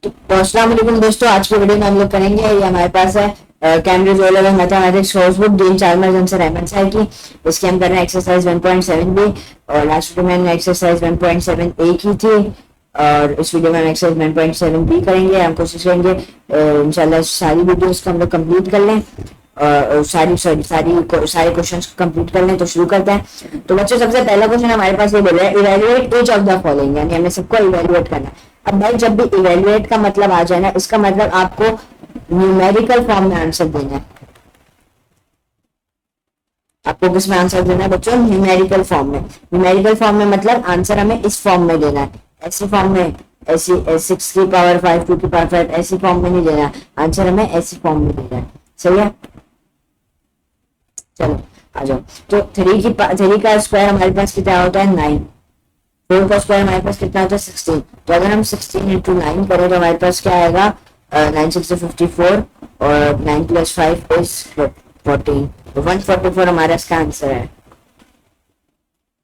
तो अस्सलाम वालेकुम दोस्तों, आज की वीडियो में हम लोग करेंगे, ये हमारे पास है Cambridge O level mathematics course book दिन चार्मर जंसर अहमद साहब की। इसके हम कर रहे हैं एक्सरसाइज 1.7 भी, और लास्ट वीडियो में हमने एक्सरसाइज 1.7 ए की थी, और इस वीडियो में हम एक्सरसाइज 1.7 बी करेंगे। हम कोशिश करेंगे इंशाल्लाह सारी वीडियोस को हम लोग कंप्लीट कर लें, और सारे क्वेश्चंस को कंप्लीट कर लें। तो शुरू करते हैं। तो बच्चों, सबसे पहला क्वेश्चन हमारे पास ये बोल रहा है, evaluate each of the following, यानी हमें सबको इवैल्यूएट करना है। अब भाई, जब भी इवैल्यूएट का मतलब आ जाए ना, इसका मतलब आपको न्यूमेरिकल फॉर्म में आंसर देना है। आपको किसमें आंसर देना है बच्चों? न्यूमेरिकल फॉर्म में। न्यूमेरिकल फॉर्म में मतलब आंसर हमें इस फॉर्म में देना है, ऐसी फॉर्म में, ऐसी 6 की पावर 5, 2 की पावर 5, ऐसी फॉर्म में नहीं देना है। आंसर हमें ऐसी फॉर्म में देना है। सही है, चलो आ जाओ। तो 3 का स्क्वायर हमारे पास कितना होता है? 9। 4 का स्क्वायर हमारे पास कितना होता है? 16। तो अगर हम 16 इंटू 9 करें तो हमारे पास क्या आएगा? 9 6 54, और 9 + 5 इज 14। तो 144 हमारा इसका आंसर है।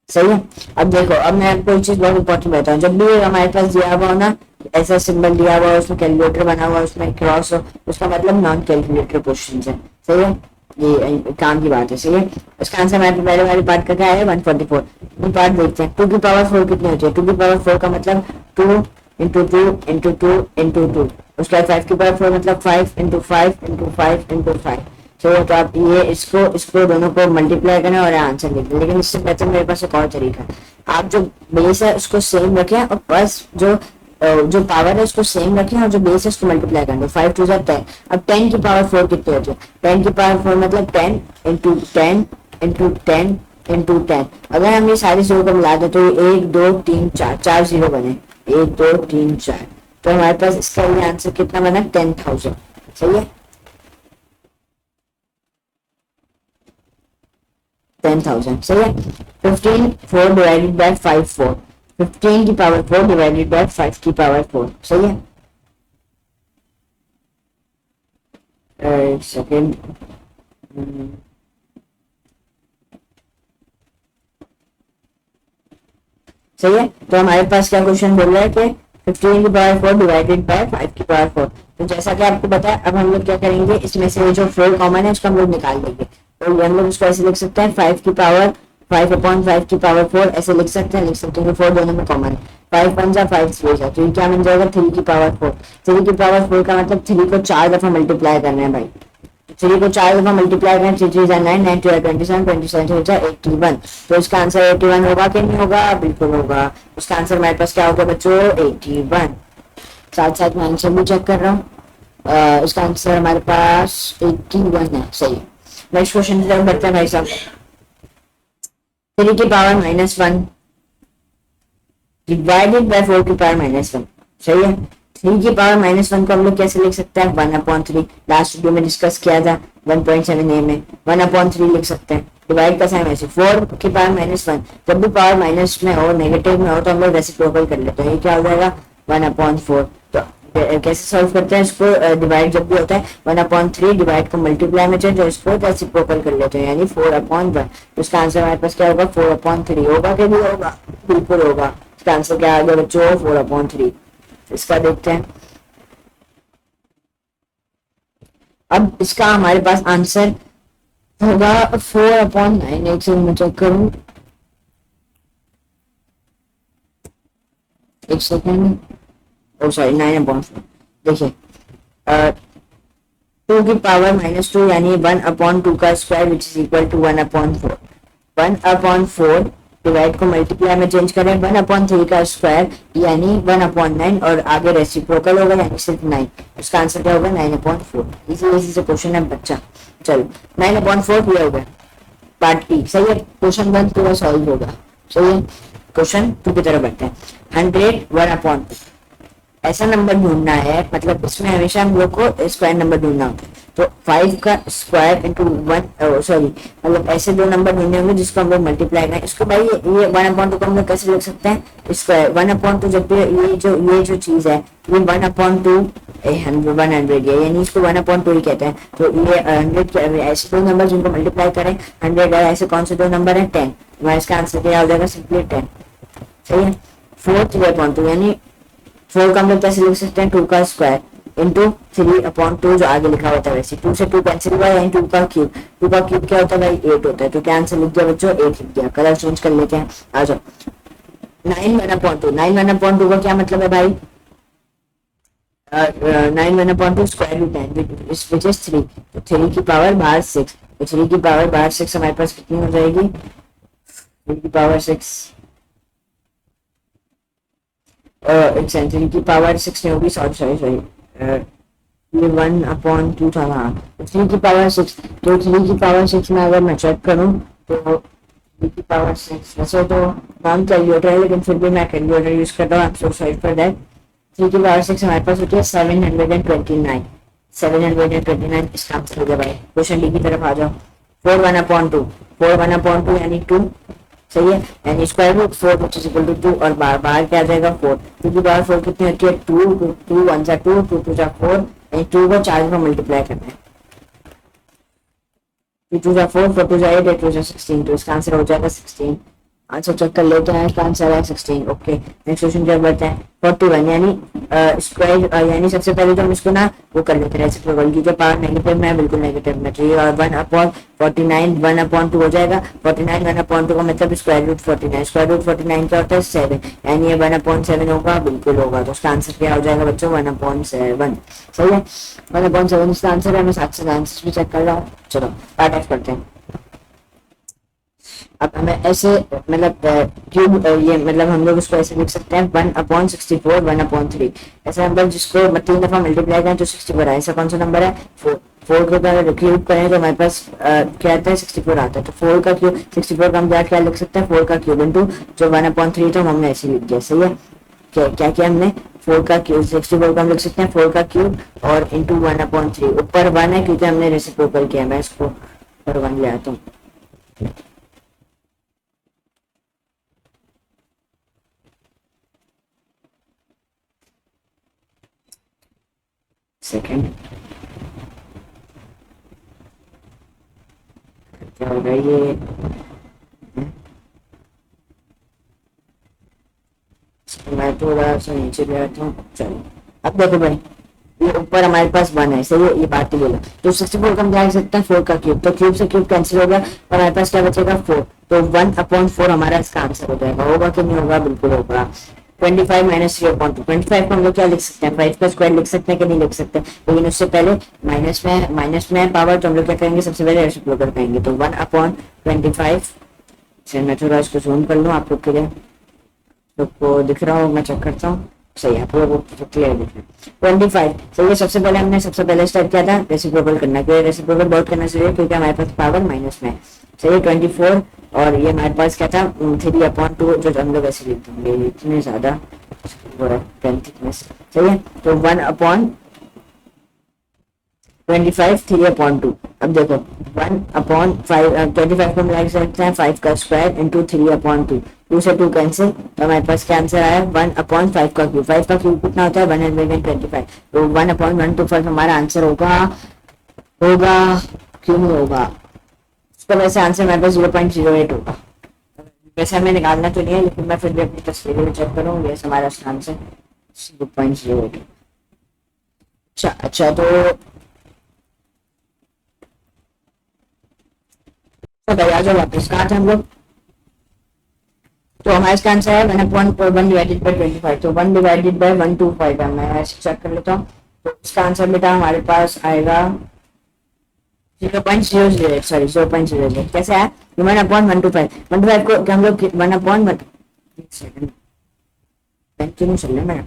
सही है। अब देखो, अब मैं आपको एक चीज बहुत इंपॉर्टेंट बताऊं। जब भी हमारे पास दिया हुआ हो ना, ऐसा सिंबल दिया हुआ हो, उसमें कैलकुलेटर बना हुआ, उसमें क्रॉस हो, उसका मतलब नॉन कैलकुलेटर क्वेश्चन है। सही है, ये काम की बात है। सही है, उसका आंसर हमारे पहले वाली पार्ट का क्या है? 144। पार्ट देखते हैं। 2 की पावर 4 कितनी होती है? 2 की पावर 4 का मतलब 2 इंटू 2 इंटू 2 इंटू 2। उसके बाद 5 की पावर 4 मतलब 5 इंटू 5 इंटू 5 इंटू 5। तो आप ये इसको दोनों को मल्टीप्लाई करें और आंसर लिखें। लेकिन इससे बेहतर मेरे पास एक और तरीका है। आप जो बेस है उसको सेम रखें, और बस जो पावर है उसको सेम रखें, और जो बेस है उसको मल्टीप्लाई कर दो। 5 2 जा 10। अब 10 की पावर 4 कितनी होती है? 10 की पावर 4 मतलब 10 इंटू 10 इंटू 10 इंटू 10। अगर हम ये सारी जीरो को मिला दें तो 1 2 3 4 जीरो बने। 1 2 3 4। तो हमारे पास इसका ये आंसर कितना बना? 10,000। सही है, 10,000। सही है। 15 4 डिवाइडेड बाय 5 4। 15 की पावर 4 डिवाइडेड बाय 5 की पावर 4। सही है। एक सेकेंड। सही है। तो हमारे पास क्या क्वेश्चन बोल रहा है कि 15 की पावर 4 डिवाइडेड बाय 5 की पावर 4। तो जैसा कि आपको बताया, अब हम लोग क्या करेंगे, इसमें से जो 4 कॉमन है उसको हम लोग निकाल देंगे। तो हम लोग उसको ऐसे लिख सकते हैं, 5 की पावर 5 अपॉन 5 की पावर 4 ऐसे लिख सकते हैं। 4 दोनों में कॉमन है। 5 1 जा 5 3 जा, तो ये क्या बन जाएगा? 3 की पावर 4। 3 की पावर 4 का मतलब 3 को 4 दफा मल्टीप्लाई करना है भाई। 3 को 4 दफा मल्टीप्लाई करें, 3 3 जा 9, 9 2 27, 27 जा 81। तो इसका आंसर 81 होगा कि नहीं होगा? बिल्कुल होगा। उसका आंसर हमारे पास क्या होगा बच्चों? 81। साथ साथ मैं आंसर भी चेक कर रहा हूँ। इसका आंसर हमारे पास 81 है। सही है। नेक्स्ट क्वेश्चन की तरफ बढ़ते हैं भाई साहब। 3 की पावर -1 डिवाइडेड बाय 4 की पावर -1। सही है। 3 की पावर -1 को हम लोग कैसे लिख सकते हैं? 1/3। लास्ट वीडियो में डिस्कस किया था 1.7a में। 1/3 लिख सकते हैं। डिवाइड का साइन ऐसे 4 की पावर -1। जब भी पावर माइनस में हो, नेगेटिव में हो, तो हम लोग रेसिप्रोकल कर लेते हैं। ये क्या हो जाएगा? 1/4। तो कैसे सॉल्व करते हैं इसको? डिवाइड जब भी होता है 1/3, डिवाइड को मल्टीप्लाई में चेंज, और इसको रेसिप्रोकल कर लेते हैं, यानी 4/1। तो इसका आंसर हमारे पास क्या होगा? 4/3 होगा कि नहीं होगा? बिल्कुल होगा। इसका आंसर क्या आ गया बच्चों? 4/3। इसका देखते हैं। अब इसका हमारे पास आंसर होगा 4/9। एक सेकंड में चेक करूं, एक सेकंड। ओ सॉरी, 9/4। देखिए, 2 की पावर -2 यानी 1/2 का square which is equal to 1/4। 1/4 divide को मल्टीप्लाई में चेंज करें, 1/3 का स्क्वायर यानी 1/9, और आगे रेसिप्रोकल होगा यानी सिर्फ 9। उसका आंसर क्या होगा? 9/4। इसी से क्वेश्चन है बच्चा। चलो, 9/4 पूरा हो गया। Part T. सही है। क्वेश्चन 1 पूरा सॉल्व होगा। सही है। क्वेश्चन 2 की तरफ बढ़ते हैं। 100 1/2 ऐसा नंबर ढूंढना है, मतलब इसमें हमेशा हम लोग को स्क्वायर नंबर ढूंढना होता है। तो 5 का स्क्वायर इंटू 1, सॉरी, मतलब ऐसे दो नंबर ढूंढने होंगे जिसको हम लोग मल्टीप्लाई करें। इसको भाई ये 1/2 को हम लोग कैसे लिख सकते हैं? स्क्वायर 1/2। जब भी ये जो चीज है, ये 1/2 100 है, यानी इसको 1/2 ही कहते हैं। तो ये 100 ऐसे दो नंबर जिनको मल्टीप्लाई करें 100, ऐसे कौन से दो नंबर है? 10। हमारा इसका आंसर क्या हो जाएगा? सिंपली 10। सही है। 4 3/2 यानी 4 का हम लोग कैसे लिख सकते हैं, 2 का स्क्वायर इंटू 3/2 जो आगे लिखा होता है वैसे, 2 से 2 कैंसिल हुआ, यानी 2 का क्यूब, 2 का क्यूब क्या होता है भाई 8 होता है, तो क्या आंसर लिख दिया बच्चों 8 लिख दिया। कलर चेंज कर लेते हैं, आ जाओ। 9 1/2 का क्या मतलब है भाई, 9 1/2 स्क्वायर रूट 9 विच इज 3, तो 3 की पावर बाहर 6, तो 3 की पावर बाहर 6 हमारे पास कितनी हो जाएगी, 3 की पावर 6 3 की पावर 6 नहीं होगी, सॉरी सॉरी सॉरी, ये 1/2 था, हाँ 3 की पावर 6, तो 3 की पावर 6 में अगर मैं चेक करूँ तो 3 की पावर 6, वैसे तो नॉन कैलकुलेटर है लेकिन फिर भी मैं कैलकुलेटर यूज कर रहा हूँ, सो सॉरी फॉर दैट। 3 की पावर 6 हमारे पास होती है 729, 729 इसका आंसर हो गया भाई। क्वेश्चन डी की तरफ आ जाओ। 4 1/2, 4 1/2 यानी 2, सही है, यानी square root 4 which is equal to 2, और बाहर बाहर क्या आ जाएगा 4, 2 की पावर 4 कितनी होती है 2, 2 1 जा 2, 2 2 जा 4, यानी 2 को 4 में मल्टीप्लाई करना है, 2 2 जा 4, 4 2 जा 8, 8 2 जा 16, तो इसका आंसर हो जाएगा 16। आंसर चेक कर लेते हैं, इसका आंसर है 16। ओके, नेक्स्ट क्वेश्चन क्या बढ़ते हैं, 41 यानी स्क्वायर, यानी सबसे पहले तो हम इसको ना वो कर लेते हैं रेसिप्रोकल की, जो पावर नेगेटिव में है बिल्कुल नेगेटिव में चाहिए, और 1/49 1/2 हो जाएगा, 49 1/2 का मतलब स्क्वायर रूट 49, स्क्वायर रूट 49 क्या होता है 7, यानी ये 1/7 होगा, बिल्कुल होगा, तो उसका आंसर क्या हो जाएगा बच्चों 1/7, सही है 1/7 इसका आंसर है। मैं साथ से आंसर भी चेक कर रहा हूँ, चलो पार्ट ऑफ करते हैं। अब हमें ऐसे मतलब क्यूब, ये मतलब हम लोग इसको ऐसे लिख सकते हैं 1/64 1/3, ऐसे नंबर जिसको 3 दफा मल्टीप्लाई करें तो 64 आए, ऐसा कौन सा नंबर है 4, 4 को अगर क्यूब करें तो हमारे पास क्या आता है 64 आता है, तो 4 का क्यूब 64 का हम क्या लिख सकते हैं 4 का क्यूब इंटू जो 1/3 तो हमने ऐसे लिख दिया, सही है। क्या किया हमने 4 का क्यूब 64 का हम लिख सकते हैं 4 का क्यूब और इंटू 1/3, ऊपर 1 है क्योंकि हमने रेसिप्रोकल किया, मैं इसको ऊपर 1 ले आता हूँ। सेकेंड क्या होगा ये, मैं थोड़ा सा नीचे ले आता हूँ, चलो अब देखो भाई ये ऊपर हमारे पास 1 है, सही है, ये बात ही बोला, तो 64 का हम क्या लिख सकते हैं 4 का क्यूब, तो क्यूब से क्यूब कैंसिल हो गया और हमारे पास क्या बचेगा 4, तो 1/4 हमारा इसका आंसर हो जाएगा, होगा कि नहीं होगा, बिल्कुल होगा। 25 माइनस 3/2, 25 को हम लोग क्या लिख सकते हैं 5 का स्क्वायर लिख सकते हैं कि नहीं लिख सकते, लेकिन उससे पहले माइनस में पावर, तो हम लोग क्या करेंगे सबसे पहले रेसिप्रोकल करेंगे, तो 1/25 से मैं थोड़ा इसको जूम कर लूँ आप लोग के लिए, तो दिख रहा हो, मैं चेक करता हूँ, सही है पूरा क्लियर दिख रहा है 25, सही है। सबसे पहले स्टार्ट किया था रेसिप्रोकल करना, क्योंकि रेसिप्रोकल बहुत करना चाहिए क्योंकि हमारे पास पावर माइनस में है, सही है 24, और ये हमारे पास क्या था 3/2 जो हम लोग ऐसे लिख देंगे, इतने ज्यादा हो रहा है थिकनेस, सही है, तो 1/25 3/2, अब देखो 1/5 25 को मिला सकते हैं 5 का स्क्वायर इंटू 3/2, 2 से 2 कैंसिल, तो हमारे पास क्या आंसर आया 1/5 का क्यूब, 5 का क्यूब कितना होता है 125, तो 1/125 हमारा आंसर होगा क्यों नहीं होगा, उसका वैसे आंसर हमारे पास 0.08 होगा, वैसे हमें निकालना तो नहीं है लेकिन मैं फिर भी अपनी तस्वीर में चेक करूँ, ये हमारा आंसर 0.08। अच्छा तो आ जाओ वापस, कहाँ थे हम लोग, तो हमारा इसका आंसर है 1/1 डिवाइडेड बाई 25, तो 1 डिवाइडेड बाई 125 है, मैं ऐसे चेक कर लेता हूँ, तो इसका आंसर बेटा हमारे पास आएगा 0.008, सॉरी 0.008, कैसे आया 1/125, 125 को क्या हम लोग 1/1 सेकंड पेन क्यों नहीं चल रहा मेरा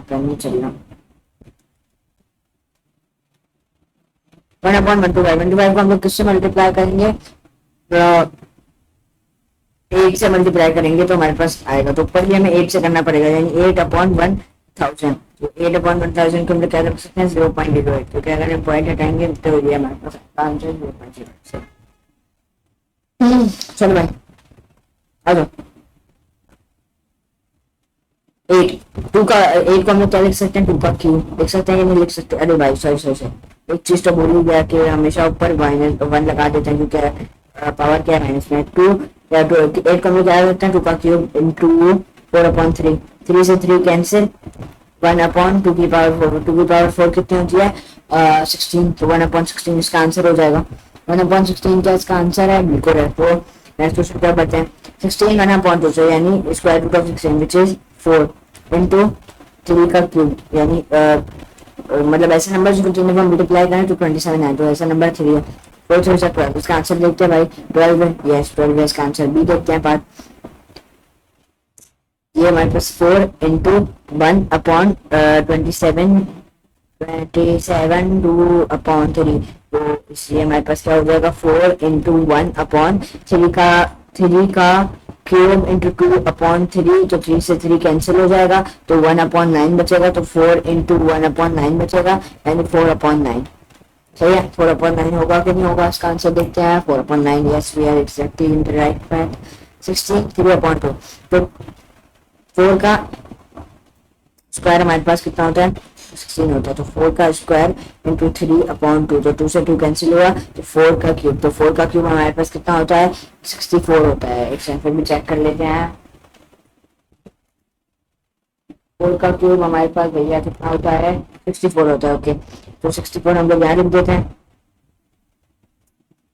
पेन नहीं चल रहा, 1/125 को हम लोग किससे मल्टीप्लाई करेंगे, 8 से मल्टीप्लाई करेंगे तो हमारे पास आएगा, तो ऊपर ही हमें 8 से करना पड़ेगा, यानी 8/1000, तो 8/1000 को हम लोग क्या कर सकते हैं 0.08, तो क्या करें पॉइंट हटाएंगे तो ये हमारे पास आंसर 0.08। चलो भाई आ जाओ, 8 को हम लोग क्या लिख सकते हैं 2 का क्यूब लिख सकते हैं या नहीं लिख सकते, अरे भाई सॉरी एक चीज तो भूल ही गया कि हमेशा ऊपर -1 लगा देते हैं क्योंकि पावर क्या है माइनस में 2 या 8 को हम लोग क्या करते हैं 2 का क्यूब इंटू 4/3, 3 से 3 कैंसिल, 1/2 की पावर 4, 2 की पावर 4 कितनी होती है 16, तो 1/16 इसका आंसर हो जाएगा। 1/16 क्या इसका आंसर है, बिल्कुल है। तो नेक्स्ट क्वेश्चन क्या बताएं, 16 1/2 से यानी square root of 16 which is 4 into 3 का क्यूब, यानी मतलब ऐसे नंबर जिनको 3 में मल्टीप्लाई करें तो 27 है, तो ऐसा नंबर 3 है। 4 3 से 12, इसका आंसर देखते हैं भाई 12 है, यस 12 है इसका आंसर। बी देखते हैं पार्ट, ये हमारे पास 4 इंटू 1/27 2/3, तो इसलिए हमारे पास क्या हो जाएगा 4 इंटू 1/3 का 3 का क्यूब इंटू 2/3, तो 3 से 3 कैंसिल हो जाएगा, तो 1/9 बचेगा, तो 4 इंटू 1/9 बचेगा, यानी 4/9। सही है, 4/9 होगा कि नहीं होगा, इसका आंसर देखते हैं। 4/9, yes we are exactly in the right path. 16 3/2, तो 4 का स्क्वायर हमारे पास कितना होता है 16 होता है, तो 4 का स्क्वायर इंटू 3/2, तो 2 से 2 कैंसिल हुआ, तो 4 का क्यूब, तो 4 का क्यूब हमारे पास कितना होता है 64 होता है। एक सेकंड फिर भी चेक कर लेते हैं, 4 का क्यूब हमारे पास भैया कितना होता है 64 होता है। ओके, तो 64 हम लोग यहाँ लिख देते हैं,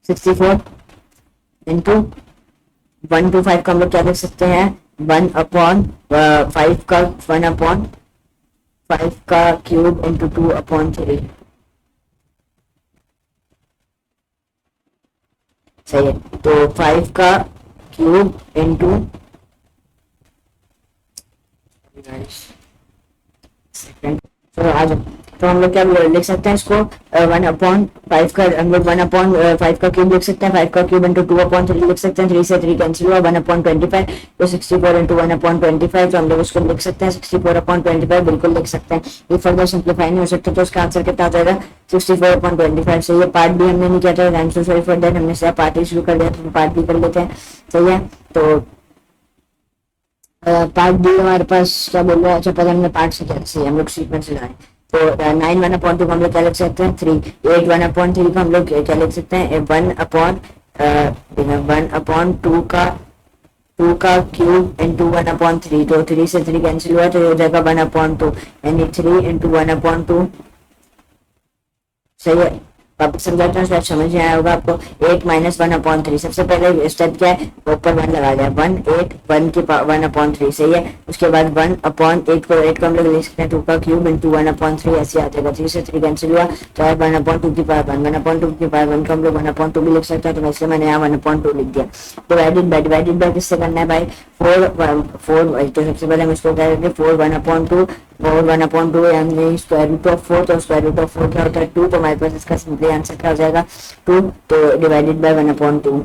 64 इंटू 1 to 5 का हम लोग क्या लिख सकते हैं 1/5 का 1/5 का क्यूब इंटू 2/3। सही है, तो 5 का क्यूब इंटू सेकेंड, तो आज तो हम लोग क्या लिख सकते हैं इसको 1/5 का, हम लोग 1/5 का क्यूब लिख सकते हैं, 5 का क्यूब इंटू 2/3 लिख सकते हैं, 3 से 3 कैंसिल हुआ, 1/25, तो 64 इंटू 1/25, तो हम लोग उसको लिख सकते हैं 64/25, बिल्कुल लिख सकते हैं। ये फर्दर सिंप्लीफाई नहीं हो सकता, तो उसका आंसर कितना आ जाएगा 64/25। सही है, पार्ट बी हमने नहीं किया था, I am so sorry for that, हमने सिर्फ पार्ट ए शुरू कर दिया, तो पार्ट बी कर लेते हैं। सही है, तो पार्ट डी हमारे पास क्या बोल रहा है, अच्छा पहले हमने पार्ट से क्या हम लोग सीक्वेंस से जाएं, तो 9 1/2 को हम लोग क्या लिख सकते हैं 3, 8 1/3 को हम लोग क्या लिख सकते हैं 1/2 का 2 का क्यूब इंटू 1/3, तो 3 से 3 कैंसिल हुआ, तो ये हो जाएगा 1/2, यानी 3 इंटू 1/2। सही है, अब समझाता हूँ, शायद समझ में आया होगा आपको। 8 माइनस 1/3, सबसे पहले स्टेप क्या है, ऊपर 1 लगा दिया, 1 8 1 की 1/3। सही है, उसके बाद 1/8 को 8 को हम लोग लिख सकते हैं 2 का क्यूब इंटू 1/3, ऐसे आ जाएगा, 3 से 3 कैंसिल हुआ, तो 1/2 की पावर 1, 1/2 की पावर 1 को हम लोग 1/2 भी लिख सकते हैं, तो वैसे मैंने यहाँ 1/2 लिख दिया। डिवाइडेड बाय किससे करना है भाई 4, तो सबसे पहले हम इसको क्या करेंगे 4 1/2, और 1/2 यानी स्क्वायर रूट ऑफ 4, तो स्क्वायर रूट ऑफ 4 क्या होता है 2, तो हमारे पास इसका सिंपली आंसर क्या हो जाएगा 2, तो डिवाइडेड बाय 1/2।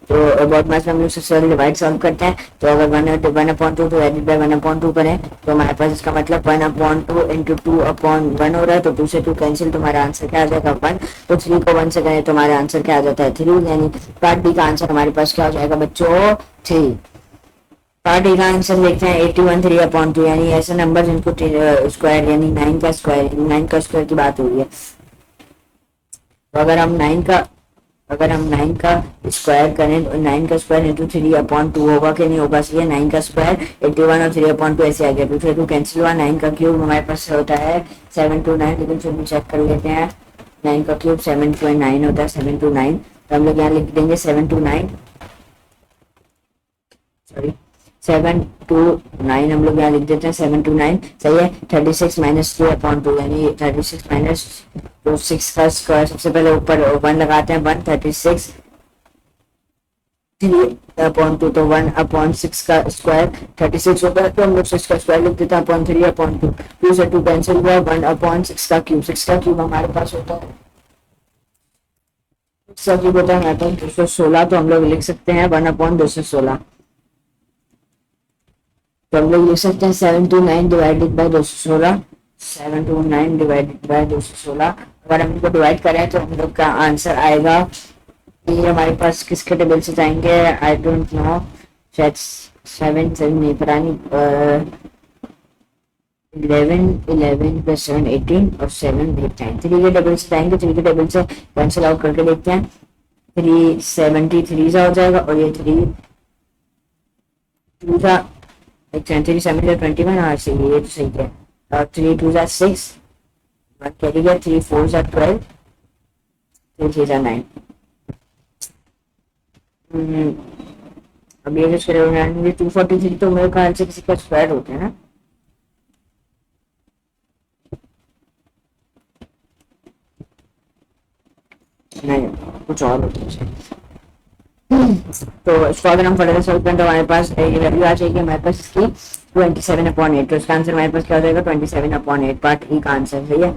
तो बहुत मैथ में हम लोग सबसे पहले डिवाइड सॉल्व करते हैं, तो अगर 1/2 डिवाइडेड बाय 1/2 करें, तो हमारे पास इसका मतलब 1/2 इंटू 2/1 हो रहा है, तो 2 से 2 कैंसिल, तो हमारा आंसर क्या आ जाएगा 1, तो 3 को 1 से करें तो हमारा आंसर क्या आ जाता है 3, यानी पार्ट डी का आंसर हमारे पास क्या हो जाएगा बच्चों 3। पार्ट ए का आंसर देखते हैं 81 3/2, यानी ऐसे नंबर जिनको स्क्वायर यानी 9 का स्क्वायर की बात हो रही है, तो अगर हम 9 का स्क्वायर करें तो 9 का स्क्वायर इंटू 3/2 होगा कि नहीं होगा। सही है, 9 का स्क्वायर 81 और 3/2 ऐसे आ गया, 2 से 2 कैंसिल हुआ, 9 का क्यूब हमारे पास होता है 729, लेकिन फिर भी चेक कर लेते हैं, 9 का क्यूब 729 होता है, 729, तो हम लोग यहाँ लिख देंगे 729, सॉरी 729 हम लोग यहाँ लिख देते हैं 729। सही है, 36 माइनस 3/2, यानी 36 माइनस 6 का स्क्वायर, सबसे पहले ऊपर 1 लगाते हैं, 1 36 3/2, तो 1/6 का स्क्वायर 36 होता है, तो हम लोग 6 का स्क्वायर लिख देते हैं 3/2, 2 से 2 कैंसिल हुआ, 1/6 का क्यूब, 6 का क्यूब हमारे पास होता है 6 का क्यूब होता है हमारे पास 216, तो हम लोग लिख सकते हैं 1/216, तो हम लोग लिख सकते हैं 729 डिवाइडेड बाय 216, 729 डिवाइडेड बाय 216। अगर हम इनको डिवाइड करें तो हम लोग का आंसर आएगा, ये हमारे पास किसके टेबल से जाएंगे आई डोंट नो, शायद 7 नहीं पता नहीं, 11 प्लस 7 18 और 7 देखते हैं 3 के टेबल से जाएंगे, 3 के टेबल से कैंसिल आउट करके देखते हैं, 373 हो जाएगा, और ये 3 2 का 3 7 21, हाँ सही, ये तो सही है। 3 2 6, 1 कैरी गया, 3 4 12, 3 3 9। अब ये जो 243 तो मेरे ख्याल से किसी का स्क्वायर होता है ना। नहीं, कुछ और होता है। तो इसको अगर हम फर्दर सॉल्व करें तो हमारे पास ये वैल्यू आ जाएगी हमारे पास इसकी 27/8। तो इसका आंसर हमारे पास क्या हो जाएगा, 27/8। पार्ट ई का आंसर सही है।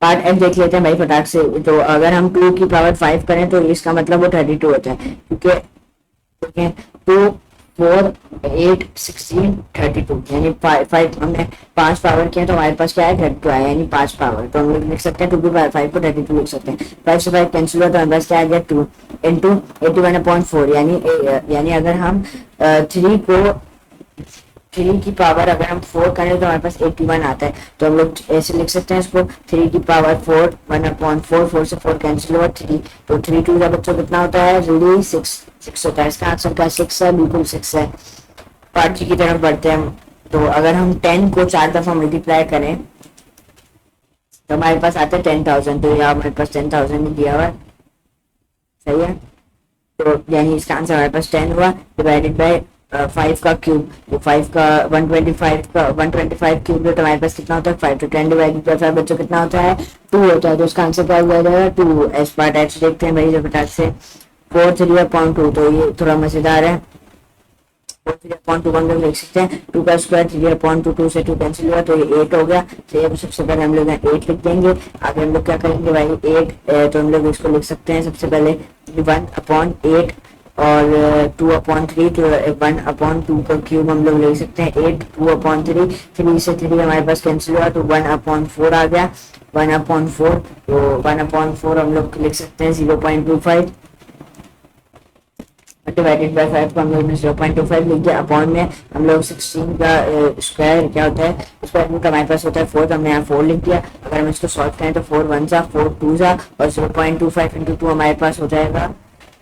पार्ट एफ देख लेते हैं भाई फटाक से। तो अगर हम 2 की पावर 5 करें तो इसका मतलब वो 32 होता है, क्योंकि 2 4 8 16 32, यानी 5 हमने 5 पावर किया तो हमारे पास क्या है, 32 आया, यानी 5 पावर। तो हम लोग लिख सकते हैं 2 की पावर 5 को 32 लिख सकते हैं। 5 से 5 कैंसिल हुआ तो हमारे पास क्या आ गया, 2 इंटू 81/4, यानी अगर हम 3 को 3 की पावर अगर हम 4 करें तो हमारे पास 81 आता है। तो हम लोग ऐसे लिख सकते हैं इसको, 3 की पावर 4 1/4, 4 से 4 कैंसिल हुआ 3, तो 3 2 का बच्चों कितना होता है, जल्दी 6 होता है। इसका आंसर का 6 है, बिल्कुल 6 है। पार्ट जी की तरफ बढ़ते हैं हम। तो अगर हम 10 को 4 दफा मल्टीप्लाई करें तो हमारे पास आता है 10,000। तो यहाँ हमारे पास 10,000 ही दिया हुआ है, सही है। तो यानी इसका आंसर हमारे पास 10 हुआ, डिवाइडेड बाय 5 का क्यूब। तो 5 का 125 क्यूब, तो हमारे पास कितना होता है 5। तो 10 डिवाइडेड बाय 5 बच्चों कितना होता है, 2 होता है। तो इसका आंसर क्या हो जाएगा, 2। एस पार्ट एच देखते हैं भाई जो फटाक से, 4 3/2। तो ये थोड़ा मजेदार है। 4 3/2 हम लोग लिख सकते हैं, 2 का स्क्वायर 3/2, 2 से 2 कैंसिल हुआ तो ये 8 हो गया। तो ये सबसे पहले हम लोग 8 लिख देंगे। आगे हम लोग क्या करेंगे भाई, 8 तो हम लोग इसको लिख सकते हैं सबसे पहले 1/8 और 2/3। तो 1/2 का क्यूब हम लोग ले सकते हैं 8, 2/3, 3 से 3 हमारे पास कैंसिल हुआ तो 1/4 आ गया, 1/4। तो 1/4 हम लोग लिख सकते हैं 0.25, डिवाइडेड बाय 5 को हम लोग 0.25 लिख दिया। अपॉन में हम लोग 16 का स्क्वायर क्या होता है, स्क्वायर रूट हमारे पास होता है 4, तो हमने यहाँ 4 लिख दिया। अगर हम इसको सॉल्व करें तो 4 1 जा 4 2 जा, और 0.25 इंटू 2 हमारे पास हो जाएगा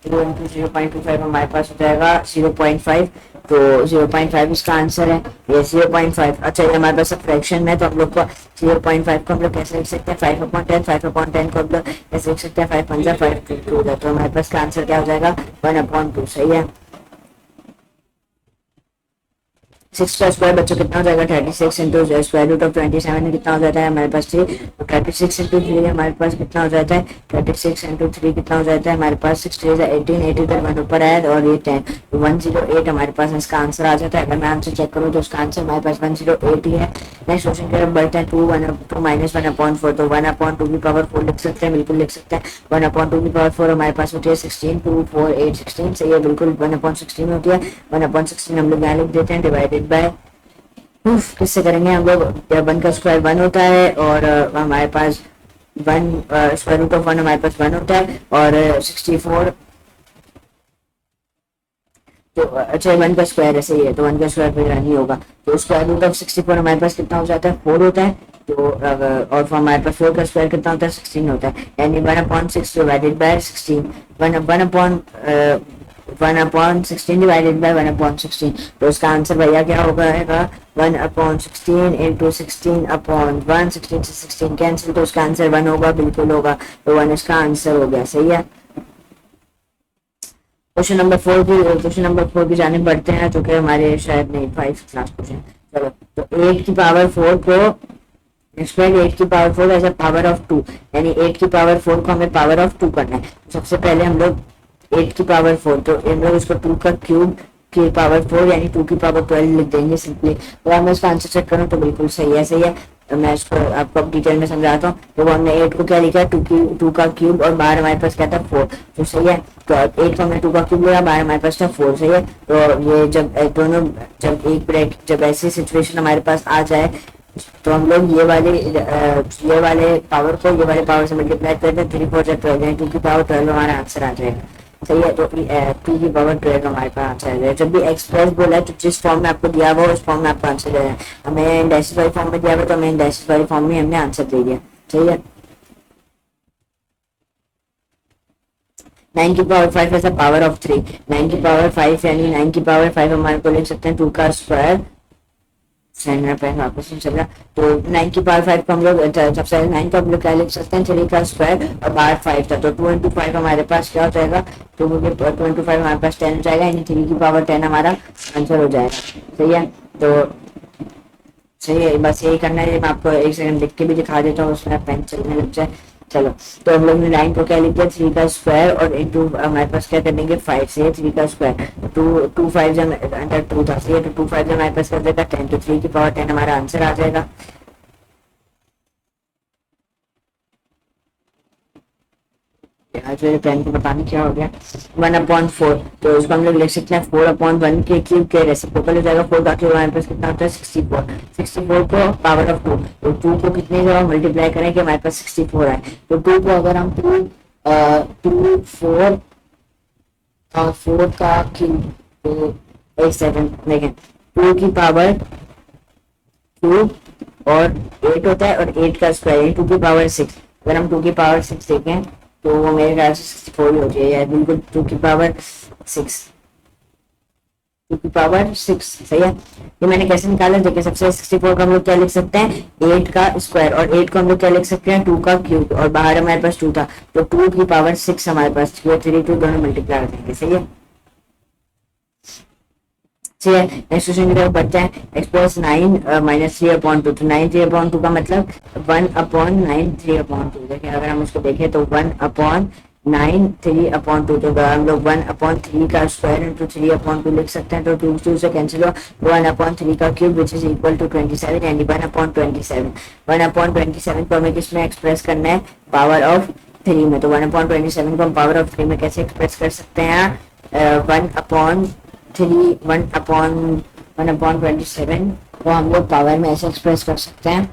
2 इंटू 0.25 हमारे पास हो जाएगा 0.5। तो 0.5 इसका आंसर है, ये 0.5। अच्छा, ये हमारे पास फ्रैक्शन में, तो हम लोग को 0.5 को हम लोग कैसे लिख सकते हैं, 5/10, 5/10 को हम लोग कैसे लिख सकते हैं, 5 1 5 2 2। तो हमारे पास का आंसर क्या हो जाएगा, 1/2, सही है। 6 का स्क्वायर बच्चों कितना हो जाएगा, 36 इंटू स्क्वायर रूट ऑफ 27 कितना हो जाता है हमारे पास 3। तो 36 इंटू 3 हमारे पास कितना हो जाता है, 36 इंटू 3 कितना हो जाता है हमारे पास 6 3 18, 8 इधर 1 ऊपर आया और ये 10, तो 108 हमारे पास इसका आंसर आ जाता है। अगर मैं आंसर चेक करूँ तो उसका आंसर हमारे पास 108 ही है। नेक्स्ट क्वेश्चन की तरफ बढ़ते हैं। 2 माइनस 1/4, तो 1/2 की पावर 4 लिख सकते हैं, बिल्कुल लिख सकते हैं। 1/2 की पावर 4 हमारे पास होती है 16, 2 4 8 16, सही है, बिल्कुल 1/16 होती है। 1/16 हम लोग यहाँ लिख देते हैं, डिवाइडेड बाय किससे करेंगे हम लोग, 1 का स्क्वायर 1 होता है, और हमारे पास 1 स्क्वायर रूट ऑफ 1 हमारे पास 1 होता है, और 64। तो अच्छा 1 का स्क्वायर ऐसे ही है, तो 1 का स्क्वायर फिर नहीं होगा। तो स्क्वायर रूट ऑफ 64 हमारे पास कितना हो जाता है, 4 होता है। तो और हमारे पास 4 का स्क्वायर कितना होता है, 16 होता है, यानी 1/6 डिवाइडेड बाय 16, 1/16 डिवाइडेड बाय 1/16। तो उसका आंसर भैया क्या होगा, 1/16 इंटू 16/1, 16 से 16 कैंसिल, तो उसका आंसर 1 होगा, बिल्कुल होगा। तो 1 इसका आंसर हो गया, सही है। क्वेश्चन नंबर 4 की जाने बढ़ते हैं, जो कि हमारे शायद नहीं 5 क्लास क्वेश्चन। चलो, तो 8 की पावर 4 को एक्सप्लेन 8 की power 4 as a power of 2, यानी 8 की पावर 4 को हमें पावर ऑफ 2 करना है। सबसे पहले हम लोग 8 की पावर 4, तो हम लोग इसको 2 का क्यूब की पावर 4 यानी 2 की पावर 12 लिख देंगे सिंपली। तो मैं इसका आंसर चेक करूँ तो बिल्कुल सही है, सही है। तो मैं इसको आपको डिटेल में समझाता हूँ। तो वो हमने 8 को क्या लिखा है, 2 का क्यूब, और बाहर हमारे पास क्या था 4, तो सही है। तो 8 को हमने 2 का क्यूब लिया, बाहर हमारे पास था 4, सही है। तो ये जब दोनों जब एक ब्रेक जब ऐसी सिचुएशन हमारे पास आ जाए तो हम लोग ये वाले पावर को ये वाले पावर से मल्टीप्लाई करते हैं, 3 4 12, 2 की पावर 12 हमारा आंसर आ जाएगा, सही है। तो 2 की पावर 12 हमारे पास आंसर आ जाएगा। जब भी एक्सप्रेस बोला है तो जिस फॉर्म में आपको दिया हुआ उस फॉर्म में आपको आंसर देना है। हमें इंडेसिस वाली फॉर्म में दिया हुआ तो हमें इंडेसिस वाली फॉर्म में हमने आंसर दे दिया, सही है। 9 की पावर 5 ऐसा पावर ऑफ 3, 9 की पावर 5 यानी 9 की पावर 5 हमारे को लिख सकते हैं 2 का स्क्वायर। मेरा पेन वापस नहीं चल रहा। तो 9 की पावर 5 को हम लोग सबसे पहले 9 को हम लोग क्या लिख सकते हैं 3 का स्क्वायर और बाहर 5 था, तो 2 इंटू 5 हमारे पास क्या हो जाएगा, 2 इंटू 5 हमारे पास 10 हो जाएगा, यानी 3 की पावर 10 हमारा आंसर हो जाएगा। सही है, तो सही है, बस यही करना है। मैं आपको एक सेकंड लिख के भी दिखा देता हूँ, उसमें पेन चलने लग जाए। चलो, तो हम लोग ने 9 को क्या लिख दिया 3 का स्क्वायर और इंटू हमारे पास क्या कर देंगे 5 से 3 का स्क्वायर, टू 5 जब अंदर 2 था, सही है, तो 2 5 जब हमारे पास कर देगा 10, तो 3 की पावर 10 हमारा आंसर आ जाएगा। आज मेरे पेन को पता नहीं क्या हो गया। 1/4, तो उसको हम लोग लिख सकते हैं 4/1 के क्यूब के रेसिप्रोकल हो जाएगा। 4 का क्यूब हमारे पास कितना होता है 64, 64 को पावर ऑफ 2, तो 2 को कितने जगह मल्टीप्लाई करें कि हमारे पास 64 आए, तो 2 को अगर हम 2 4 4 का क्यूब, तो एक सेकंड देखें, 2 की पावर क्यूब और 8 होता है और 8 का स्क्वायर 2 की पावर 6, अगर हम 2 की पावर 6 देखें तो वो मेरे ख्याल से 64 ही हो जाए, बिल्कुल 2 की पावर 6, 2 की पावर 6। सही है, ये मैंने कैसे निकाला देखिए, सबसे 64 का हम लोग क्या लिख सकते हैं 8 का स्क्वायर और 8 को हम लोग क्या लिख सकते हैं 2 का क्यूब और बाहर हमारे पास 2 था, तो 2 की पावर 6 हमारे पास 3 2 दोनों मल्टीप्लाई कर देंगे। सही है, नेक्स्ट क्वेश्चन की तरफ बढ़ते हैं। एक्सप्रेस 9 माइनस 3/2, तो 9 3/2 का मतलब 1/9 3/2। देखिए अगर हम उसको देखें तो 1/9 3/2, तो हम लोग 1/3 का स्क्वायर इंटू 3/2 लिख सकते हैं, तो 2 से कैंसिल हुआ, 1/3 का cube which is equal to 27, यानी 1/27। 1/27 को हमें किसमें एक्सप्रेस करना है पावर ऑफ 3 में, तो 1/27 को हम पावर ऑफ 3 में कैसे एक्सप्रेस कर सकते हैं 1/27 को हम लोग पावर में ऐसे एक्सप्रेस कर सकते हैं,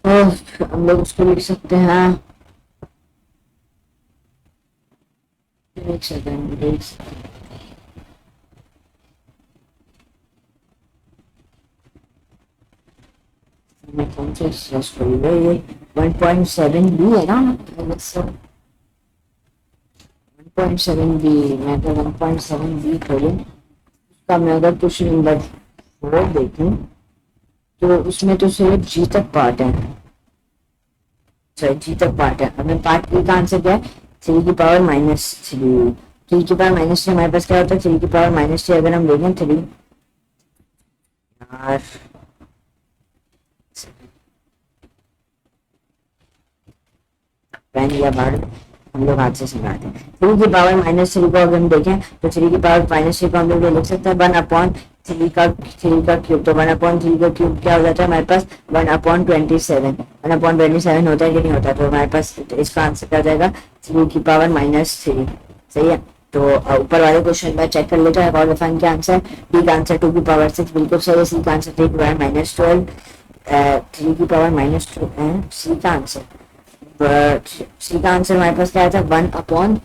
तो हम लोग उसको लिख सकते हैं, एक सेकंड मैं कौन सा एक्सप्रेस करूँगा, ये 1.7 भी है ना, 1.7 बी, मैं तो 1.7 बी खोलूँ, उसका मैं अगर क्वेश्चन नंबर 4 देखूँ तो उसमें तो सिर्फ जी तक पार्ट है, सॉरी जी तक पार्ट है। हमें पार्ट ए का आंसर क्या है 3 की पावर -3, 3 की पावर -3 हमारे पास क्या होता है 3 की पावर -3, अगर हम देखें 3 यार पेन या बार हम लोग हाथ से सिखाते हैं। 3 की पावर -3 को अगर हम देखें तो 3 की पावर -3 को हम लोग लिख सकते हैं 1/3 का क्यूब, तो 1/3 का क्यूब क्या हो जाता है हमारे पास 1/27, 1/27 होता है कि नहीं होता, तो हमारे पास इसका आंसर क्या हो जाएगा 3 की पावर -3। सही है, तो ऊपर वाले क्वेश्चन में चेक कर लेते हैं और डिफाइन के आंसर, डी का आंसर 2 की पावर 6 बिल्कुल सही है, सी का आंसर 3 की पावर -12, 3 की पावर -2 सी का आंसर, सी का आंसर हमारे पास क्या था 1/,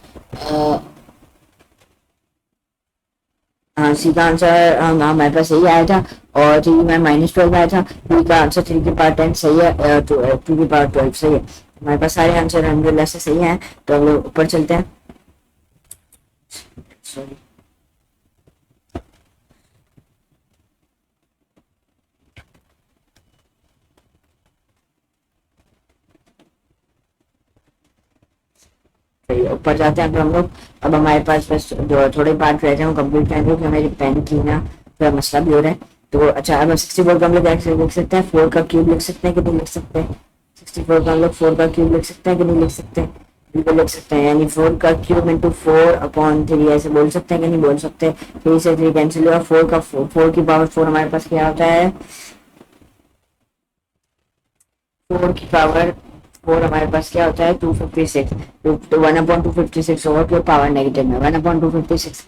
सी का आंसर हमारे पास सही आया था और 3 में -12 आया था, बी का आंसर 3 की पावर 10 सही है, 2 की पावर 12 सही है। हमारे पास सारे आंसर अलहमदुलिल्लाह से सही हैं, तो हम लोग ऊपर चलते हैं। सॉरी ऊपर जाते हैं, तो हम लोग अब हमारे पास बस जो थोड़े पार्ट रह जाए कंप्लीट करेंगे क्योंकि हमारी पेन की ना थोड़ा मसला भी हो रहा है। तो अच्छा अब 64 का हम लोग लिख सकते हैं 4 का क्यूब लिख सकते हैं कि नहीं लिख सकते, 64 का हम लोग 4 का क्यूब लिख सकते हैं कि नहीं लिख सकते, बिल्कुल लिख सकते हैं, यानी 4 का क्यूब इंटू 4/3 ऐसे बोल सकते हैं कि नहीं बोल सकते। 3 से 3 कैंसिल हुआ, 4 की पावर 4 हमारे पास क्या होता है 4 की पावर 4 हमारे पास क्या होता है 256, तो 1/256 होगा क्यों पावर नेगेटिव में 1/256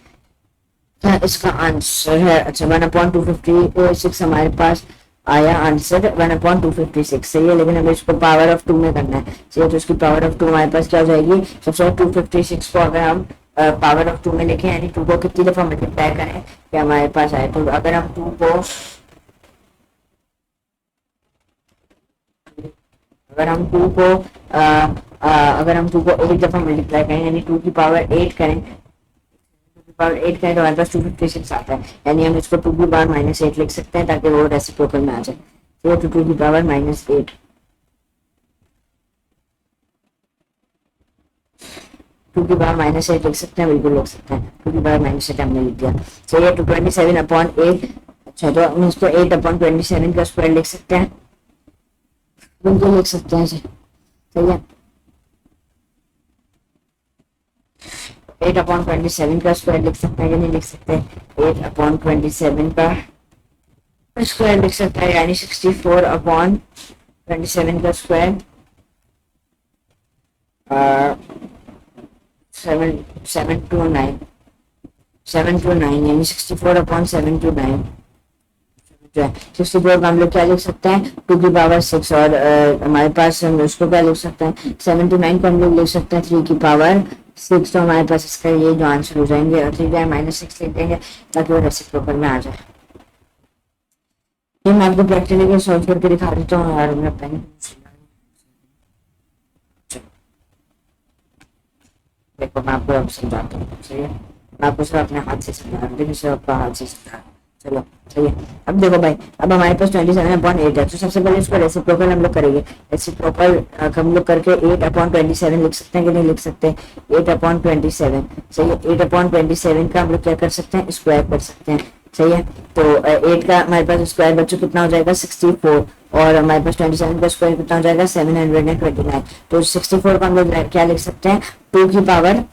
इसका आंसर है। अच्छा 1/256 हमारे पास आया आंसर 1/256 सही है, लेकिन हमें इसको पावर ऑफ 2 में करना है, सही है, तो इसकी पावर ऑफ 2 हमारे पास क्या हो जाएगी सबसे 256 को अगर हम पावर ऑफ 2 में लिखें यानी 2 को कितनी दफा मल्टीप्लाई करें कि हमारे पास आए, तो अगर हम 2 को अगर हम 2 को अगर हम 2 को 8 दफा मल्टीप्लाई करें यानी 2 की पावर 8 करें, 2 की पावर 8 करें तो हमारे पास 256 आता है, यानी हम इसको 2 की पावर -8 लिख सकते हैं ताकि वो रेसिप्रोकल में आ जाए। तो 2 की पावर -8, 2 की पावर -8 लिख सकते हैं, बिल्कुल लिख सकते हैं। 2 की पावर -8 हमने लिख दिया। सही है, 227/8। अच्छा, तो हम इसको 8/27 का स्क्वायर लिख सकते हैं, बिल्कुल लिख सकते हैं। सही है, 8/27 का स्क्वायर लिख सकते हैं या नहीं लिख सकते? 8/27 का स्क्वायर लिख सकते हैं, यानी 64/27 का स्क्वायर 729 यानी 64/729 जो है। 64 का हम लोग क्या लिख सकते हैं? 2 की पावर 6। और हमारे पास हम उसको क्या लिख सकते हैं? 79 को हम लोग लिख सकते हैं 3 की पावर 6। तो हमारे पास इसका ये जो आंसर हो जाएंगे, और 3 -6 लिख देंगे ताकि वो रेसिप्रोकल में आ जाए। ये मैं आपको प्रैक्टिकली सॉल्व करके दिखा देता हूँ यार, मेरा पेन देखो, मैं आपको अब समझाता हूँ। सही है, मैं आपको सिर्फ अपने हाथ से समझा रहा हूँ, लेकिन सिर्फ आपका हाथ से समझा रहा हूँ। चलो सही है, अब देखो भाई, अब हमारे पास 27/8 है, तो सबसे पहले इसको रेसिप्रोकल हम लोग करेंगे। रेसिप्रोकल हम लोग करके 8/27 लिख सकते हैं कि नहीं लिख सकते? 8/27, सही है। 8/27 का हम लोग क्या कर सकते हैं? स्क्वायर कर सकते हैं। सही है, तो 8 का हमारे पास स्क्वायर बच्चों कितना हो जाएगा? 64। और हमारे पास 27 का स्क्वायर कितना हो जाएगा? 729। तो 64 का हम लोग क्या लिख सकते हैं? 2 की पावर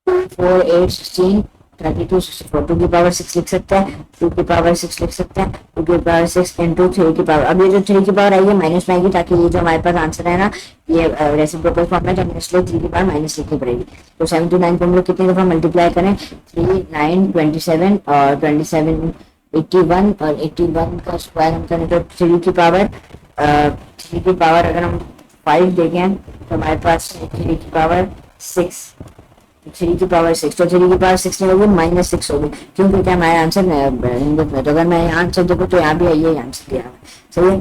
4, 8, 16, 32, 64। 2 की पावर 6 लिख सकते हैं, 2 की पावर 6 लिख सकते हैं, 2 की पावर 6 इंटू 3 की पावर। अब ये जो 3 की पावर आई है माइनस में आएगी, ताकि ये जो हमारे पास आंसर है ना, ये रेसिप्रोकल फॉर्म में, जब इसलिए 3 की पावर माइनस लिखनी पड़ेगी। तो 79 को हम लोग कितनी दफा मल्टीप्लाई करें? 3, 9, 27 और 27 81, और 81 का स्क्वायर हम करें तो 3 की पावर 3 की पावर अगर हम 5 देखें तो हमारे पास 3 की पावर 6, 3 की पावर 6। तो 3 की पावर 6 नहीं होगी, -6 होगी, क्योंकि क्या हमारा आंसर नोटबुक में, तो अगर मैं यहाँ आंसर देखूँ तो यहाँ भी यही आंसर दिया हुआ है। सही है,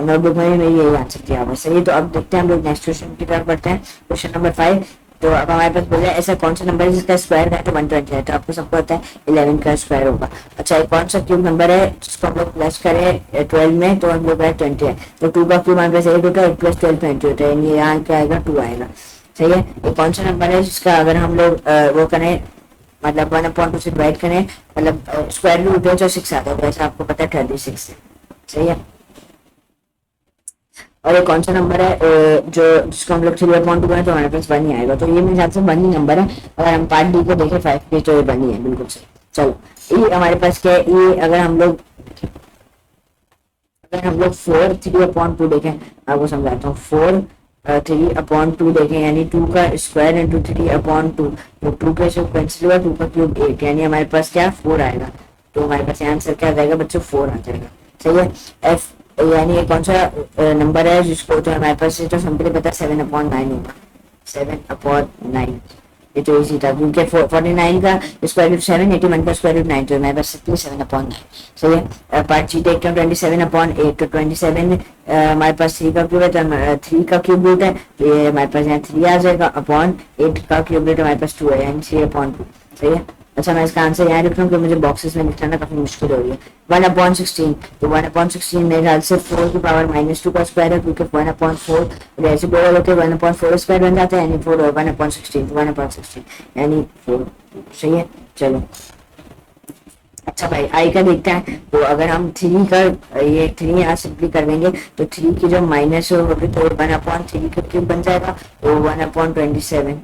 नोटबुक में भी यही आंसर दिया हुआ है। सही है, तो अब देखते हैं हम लोग नेक्स्ट क्वेश्चन की तरफ बढ़ते हैं। Question number 5। तो अब हमारे पास बोल रहा है ऐसा कौन सा नंबर है जिसका स्क्वायर है तो 120 है? तो आपको सबको पता है 11 का स्क्वायर होगा। अच्छा, एक कौन सा क्यूब नंबर है जिसको हम लोग प्लस करें 12 में तो हम लोग 20 है? तो 2 का क्यूब हमारे पास 8 होता है, 8 + 12 20 होता है, यानी यहाँ क्या आएगा? 2 आएगा। सही है, ये कौन सा नंबर है जिसका अगर हम लोग वो करें, मतलब 1/2 से डिवाइड करें, मतलब स्क्वायर रूट है तो 6 आता है, वैसे आपको पता है 36 है। सही है, और ये कौन सा नंबर है जो जिसको हम लोग 3/2 करें तो हमारे पास 1 ही आएगा? तो ये मेरे हिसाब से 1 ही नंबर है। अगर हम पार्ट डी को देखें 5 के, तो ये 1 ही है, बिल्कुल सही। चलो, ये हमारे पास क्या है? ये अगर हम लोग 4 3/2 देखें, आपको समझाता हूँ। 4 3/2 देखें, यानी 2 का स्क्वायर इंटू 3/2, तो 2 के सब कैंसिल हुआ, 2 का क्यूब 8, यानी हमारे पास क्या? 4 आएगा। तो हमारे पास आंसर क्या आ जाएगा बच्चों? 4 आ जाएगा। सही है, एफ यानी ये कौन सा नंबर है जिसको तो हमारे पास तो सिंपली पता है 7/9 होगा। 7/9, ये तो इजी था, क्योंकि 49 का स्क्वायर रूट 7, 81 का स्क्वायर रूट 9, तो हमारे पास 7/9। सही है, पार्ट जी देखते हैं। 27/8, तो 27 हमारे पास 3 का क्यूब है, तो 3 का क्यूब रूट है, तो ये हमारे पास यहाँ 3 आ जाएगा, अपॉन 8 का क्यूब रूट हमारे पास 2 है, यानी 3/2। सही है, अच्छा मैं इसका आंसर यहाँ लिख रहा हूँ क्योंकि मुझे बॉक्सेस में लिखना काफी मुश्किल हो रही है। 1/16, तो 1/16 मेरे ख्याल से 4 की पावर -2 का स्क्वायर है, क्योंकि 1/4 ऐसे बोल होकर 1/4 स्क्वायर बन जाता है, यानी 4 1/16, 1/16 यानी 4। सही है, चलो अच्छा भाई आई का देखते हैं। तो अगर हम 3 का ये 3 यहाँ सिंपली कर देंगे तो 3 की जो माइनस होगी तो 1/3 का क्यूब बन जाएगा, तो 1/27।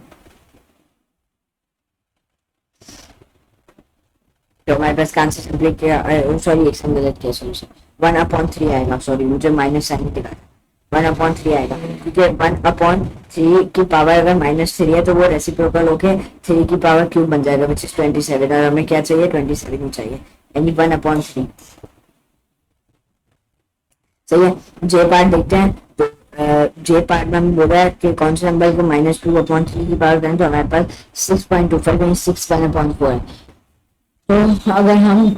तो हमारे पास का आंसर सिंपली क्या, सॉरी एक सेकंड गलत किया, सॉल्यूशन 1/3 आएगा। सॉरी मुझे माइनस साइन दिखा, 1/3 आएगा, क्योंकि 1/3 की पावर अगर -3 है तो वो रेसिप्रोकल होके 3 की पावर क्यूब बन जाएगा, विच इज 27, और हमें क्या चाहिए? 27 ही चाहिए, यानी 1/3। सही है, जे पार्ट देखते हैं। तो जे पार्ट में हम बोल रहा है कि कौन से नंबर को -2/3 की पावर करें, तो हमारे पास 6.25 यानी 6 1/4 है। तो अगर हम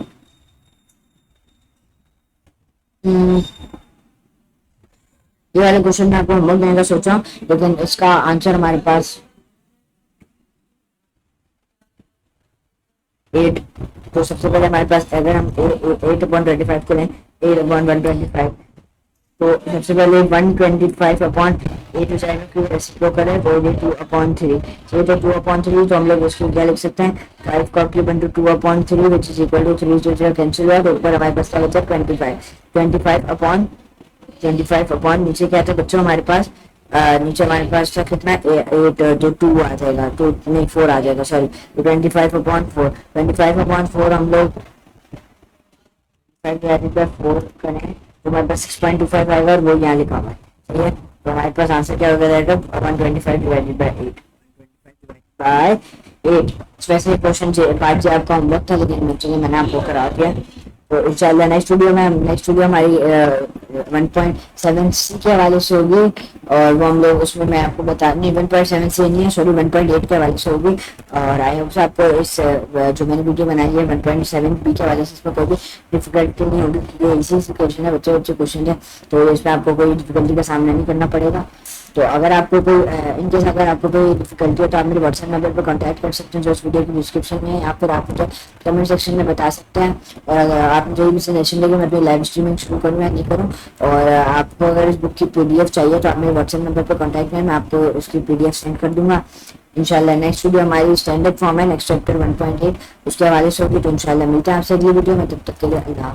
ये वाले क्वेश्चन में आपको होमवर्क देने का सोचा हूँ, लेकिन इसका आंसर हमारे पास 8। तो सबसे पहले हमारे पास अगर हम 8/25 को लें, 8/125, तो सबसे पहले 125 अपॉन 8 हो जाएगा, क्योंकि रेसिप्रोकल है, तो ये 2/3। ये तो 2/3, तो हम लोग इसको क्या लिख सकते हैं, 5 का cube into 2/3 which is equal to 3 जो कैंसिल हुआ, तो ऊपर हमारे पास क्या बचा 25। 25/25 नीचे क्या था बच्चों हमारे पास, नीचे हमारे पास था कितना 8, जो 2 आ जाएगा, 2 नहीं 4 आ जाएगा, सॉरी। 25/4, 25/4 हम लोग 4 करें तो हमारे पास 6.25 आएगा, और वो यहाँ लिखा हुआ है, ठीक है। तो हमारे पास आंसर क्या हो जाएगा 125 डिवाइडेड बाई 8। वैसे क्वेश्चन पार्ट जो आपका होमवर्क था, लेकिन चलिए मैंने आपको करा दिया। तो इंशाल्लाह नेक्स्ट वीडियो हमारी 1.7 सी के हवाले से होगी, और वो हम लोग उसमें मैं आपको बता नहीं 1.7 से नहीं है, सॉरी 1.8 के हवाले से होगी। और आई होप आपको इस जो मैंने वीडियो बनाई है 1.7 बी के हवाले से इसमें कोई भी डिफिकल्टी नहीं होगी, क्योंकि इसी क्वेश्चन है, बच्चे क्वेश्चन है, तो इसमें आपको कोई डिफिकल्टी का सामना नहीं करना पड़ेगा। तो अगर आपको कोई इनकेस अगर आपको कोई डिफिकल्टी हो, तो आप मेरे व्हाट्सएप नंबर पर कांटेक्ट कर सकते हैं, जो इस वीडियो की डिस्क्रिप्शन में है, या फिर आप मुझे कमेंट सेक्शन में बता सकते हैं। और अगर आप मुझे भी सजेशन लगे मैं अपनी लाइव स्ट्रीमिंग शुरू करूँ या नहीं करूँ, और आपको अगर इस बुक की PDF चाहिए, तो आप मेरे व्हाट्सएप नंबर पर कॉन्टैक्ट करें, मैं आपको उसकी PDF सेंड कर दूंगा। इंशाल्लाह नेक्स्ट वीडियो हमारी स्टैंडर्ड फॉर्म है, नेक्स्ट चैप्टर 1.8 उसके हवाले से होगी। तो इंशाल्लाह मिलते हैं आपसे अगली वीडियो में, तब तक के लिए अल्लाह।